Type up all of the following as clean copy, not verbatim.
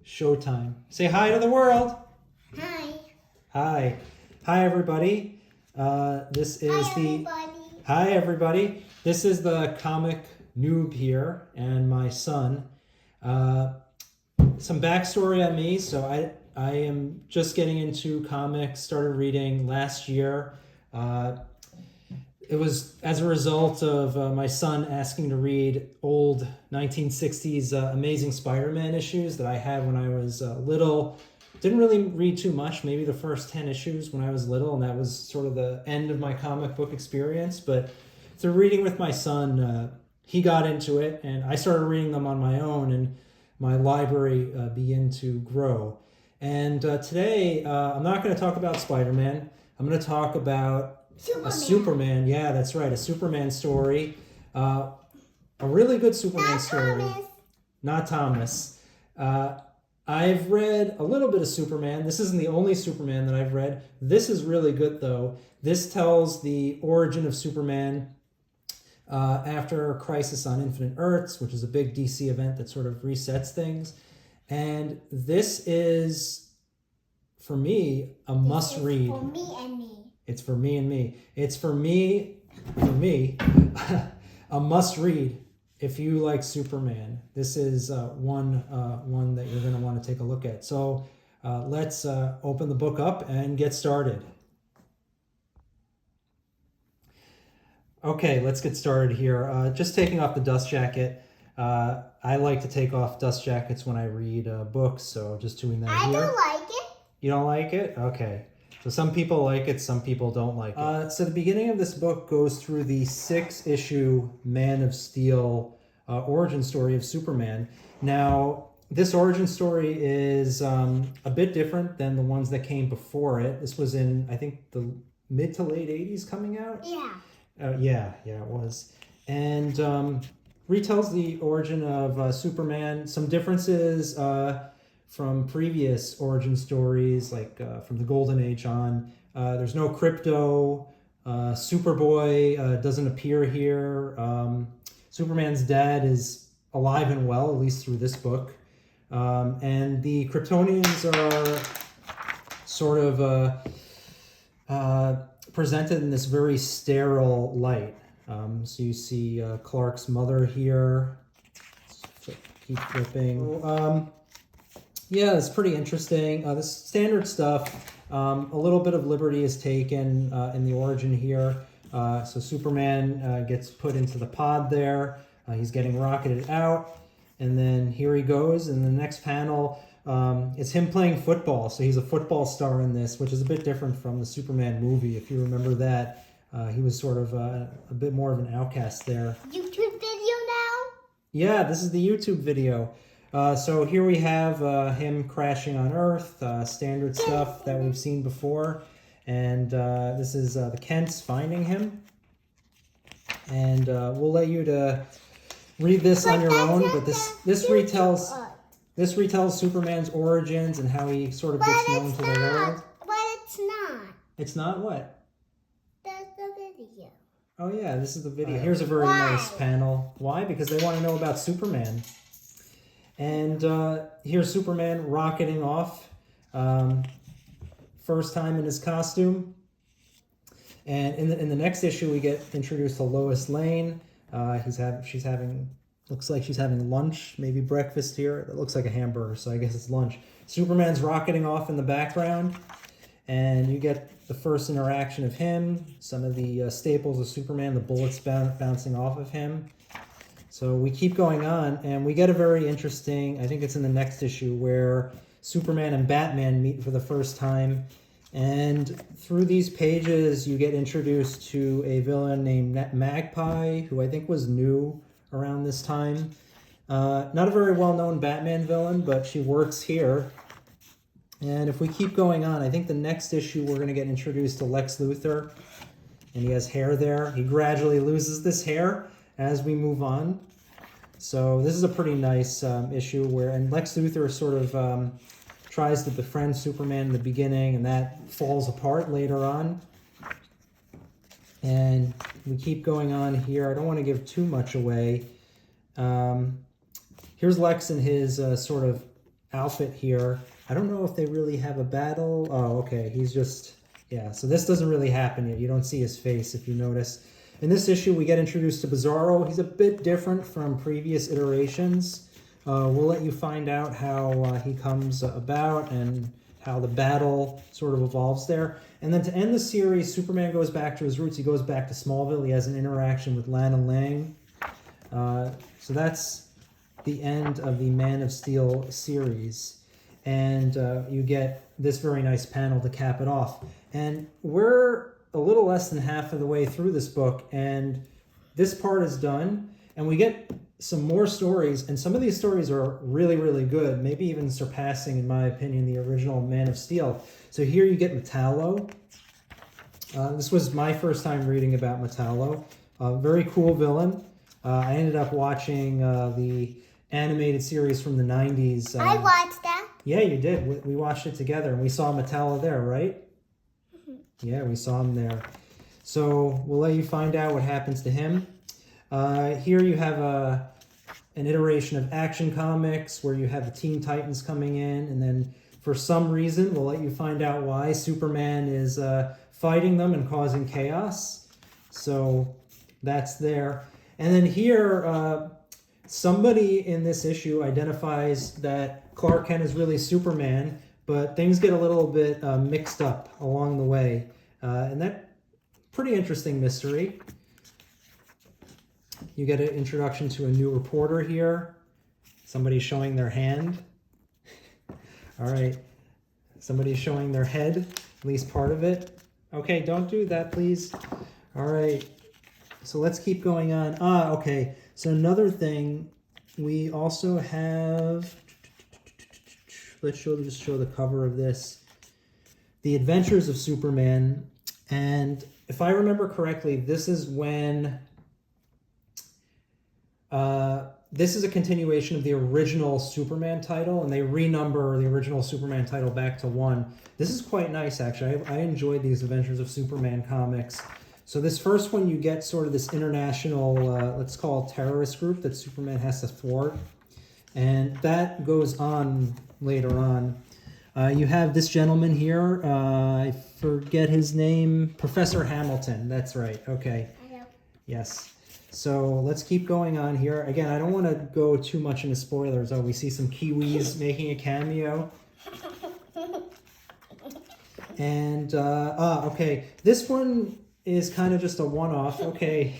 Showtime. Say hi to the world. Hi. Hi. Hi, everybody. This is Hi, the... everybody. Hi, everybody. This is the comic noob here and my son. Some backstory on me. So I am just getting into comics, started reading last year. It was as a result of my son asking to read old 1960s Amazing Spider-Man issues that I had when I was little. Didn't really read too much, maybe the first 10 issues when I was little, and that was sort of the end of my comic book experience. But through reading with my son, he got into it, and I started reading them on my own, and my library began to grow. And today, I'm not going to talk about Spider-Man. I'm going to talk about Superman. a Superman. Yeah, that's right, a Superman story. A really good Superman Not story. Thomas. Not Thomas. I've read a little bit of Superman. This isn't the only Superman that I've read. This is really good, though. This tells the origin of Superman after Crisis on Infinite Earths, which is a big DC event that sort of resets things. And this is, for me, a must-read. For me and me. It's for me and me. It's for me, a must-read. If you like Superman, this is one that you're going to want to take a look at. So let's open the book up and get started. Okay, let's get started here. Just taking off the dust jacket. I like to take off dust jackets when I read books, so just doing that I here. don't like it. You don't like it? Okay. So some people like it, some people don't like it. So the beginning of this book goes through the 6-issue Man of Steel origin story of Superman. Now, this origin story is a bit different than the ones that came before it. This was in, I think, the mid to late 80s coming out. Yeah. Yeah, it was. And retells the origin of Superman. Some differences from previous origin stories, like from the Golden Age on. There's no Krypto. Superboy doesn't appear here. Superman's dad is alive and well, at least through this book. And the Kryptonians are sort of presented in this very sterile light. So you see Clark's mother here. Keep flipping. Yeah, it's pretty interesting. This standard stuff. A little bit of liberty is taken in the origin here. So Superman gets put into the pod there. He's getting rocketed out. And then here he goes. In the next panel, it's him playing football. So he's a football star in this, which is a bit different from the Superman movie. If you remember that, he was sort of a bit more of an outcast there. YouTube video now? Yeah, this is the YouTube video. So here we have him crashing on Earth, standard stuff that we've seen before. And this is the Kents finding him. And we'll let you to read this on your own, but this retells Superman's origins and how he sort of gets known to the world. But it's not. It's not what? That's the video. Oh yeah, this is the video. Here's a very nice panel. Why? Because they want to know about Superman. And here's Superman rocketing off. First time in his costume. And in the next issue, we get introduced to Lois Lane. She's having, looks like she's having lunch, maybe breakfast here. It looks like a hamburger, so I guess it's lunch. Superman's rocketing off in the background. And you get the first interaction of him, some of the staples of Superman, the bullets bouncing off of him. So we keep going on, and we get a very interesting, I think it's in the next issue, where Superman and Batman meet for the first time. And through these pages, you get introduced to a villain named Magpie, who I think was new around this time. Not a very well-known Batman villain, but she works here. And if we keep going on, I think the next issue we're going to get introduced to Lex Luthor. And he has hair there. He gradually loses this hair as we move on. So this is a pretty nice issue and Lex Luthor sort of tries to befriend Superman in the beginning, and that falls apart later on. And we keep going on here. I don't want to give too much away. Here's Lex in his sort of outfit here. I don't know if they really have a battle. Oh, okay. He's just, yeah. So this doesn't really happen yet. You don't see his face if you notice. In this issue, we get introduced to Bizarro. He's a bit different from previous iterations. We'll let you find out how he comes about and how the battle sort of evolves there. And then to end the series, Superman goes back to his roots. He goes back to Smallville. He has an interaction with Lana Lang. So that's the end of the Man of Steel series. And you get this very nice panel to cap it off. And we're a little less than half of the way through this book, and this part is done. And we get some more stories, and some of these stories are really, really good, maybe even surpassing, in my opinion, the original Man of Steel. So here you get Metallo. This was my first time reading about Metallo. Very cool villain. I ended up watching the animated series from the 90s. I watched that. Yeah, you did. We watched it together, and we saw Metallo there, right? Yeah, we saw him there. So we'll let you find out what happens to him. Here you have an iteration of Action Comics where you have the Teen Titans coming in, and then for some reason, we'll let you find out why Superman is fighting them and causing chaos. So that's there. And then here, somebody in this issue identifies that Clark Kent is really Superman, but things get a little bit mixed up along the way. And that pretty interesting mystery. You get an introduction to a new reporter here. Somebody showing their hand. All right. Somebody's showing their head, at least part of it. Okay, don't do that, please. All right. So let's keep going on. Okay. So another thing, we also have, let's just show the cover of this. The Adventures of Superman. And if I remember correctly, this is when, this is a continuation of the original Superman title, and they renumber the original Superman title back to 1. This is quite nice, actually. I enjoyed these Adventures of Superman comics. So this first one, you get sort of this international, let's call it terrorist group that Superman has to thwart. And that goes on later on. You have this gentleman here, I forget his name, Professor Hamilton, that's right, okay. I know. Yes. So let's keep going on here. Again, I don't want to go too much into spoilers. Oh, we see some Kiwis making a cameo. And, okay, this one is kind of just a one-off. Okay,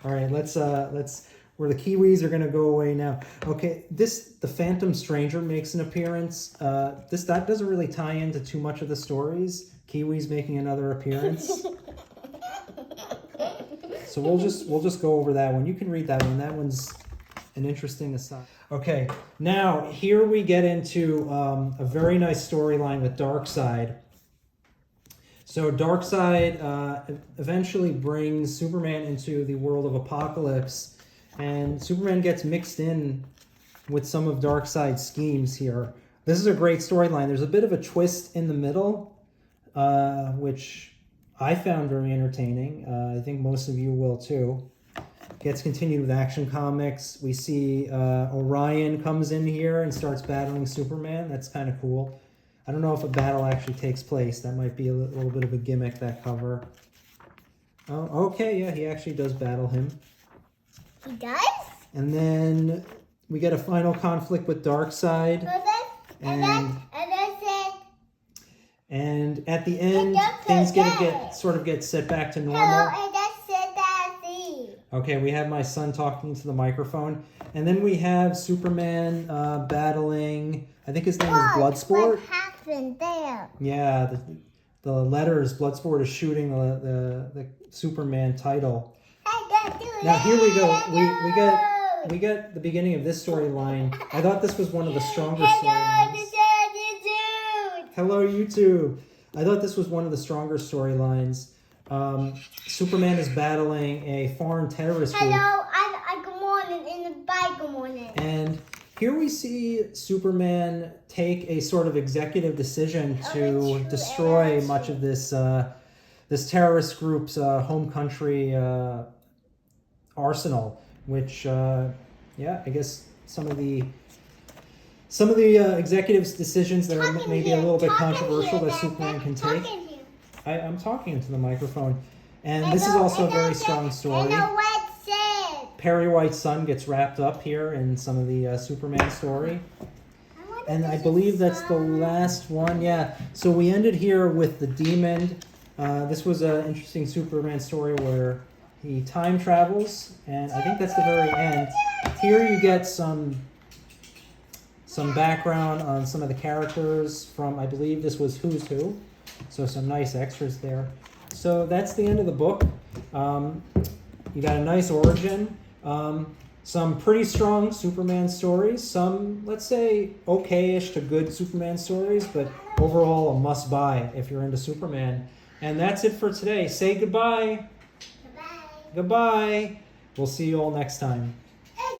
all right, let's, where the Kiwis are going to go away now. Okay, the Phantom Stranger makes an appearance. That doesn't really tie into too much of the stories. Kiwis making another appearance. So we'll just go over that one. You can read that one. That one's an interesting aside. Okay, now here we get into a very nice storyline with Darkseid. So Darkseid eventually brings Superman into the world of Apocalypse, and Superman gets mixed in with some of Darkseid's schemes here. This is a great storyline. There's a bit of a twist in the middle, which I found very entertaining. I think most of you will too. Gets continued with Action Comics. We see Orion comes in here and starts battling Superman. That's kind of cool. I don't know if a battle actually takes place. That might be a little bit of a gimmick, that cover. Oh, okay, yeah, he actually does battle him. He does? And then we get a final conflict with Darkseid. And at the end, things get set back to normal. Hello, and that's Daddy. Okay, we have my son talking to the microphone. And then we have Superman battling, I think his name is Bloodsport. What happened there? Yeah, the letters, Bloodsport is shooting the Superman title. Now here we go. We get the beginning of this storyline. I thought this was one of the stronger storylines. Hello, YouTube. I thought this was one of the stronger storylines. Superman is battling a foreign terrorist group. Hello, I good morning, good morning. And here we see Superman take a sort of executive decision to destroy much of this this terrorist group's home country arsenal, which, yeah, I guess some of the some of the executives' decisions that are Talking maybe here, a little bit talking controversial here, that Superman can take. talking here. I'm talking into the microphone. And this is also a very strong story. And what said? Perry White's son gets wrapped up here in some of the Superman story. And I believe that's the last one. Yeah. So we ended here with the Demon. This was an interesting Superman story where he time travels, and I think that's the very end. Here you get some background on some of the characters from, I believe this was Who's Who. So some nice extras there. So that's the end of the book. You got a nice origin. Some pretty strong Superman stories. Some, let's say, okay-ish to good Superman stories, but overall a must-buy if you're into Superman. And that's it for today. Say goodbye. Goodbye. Goodbye. We'll see you all next time.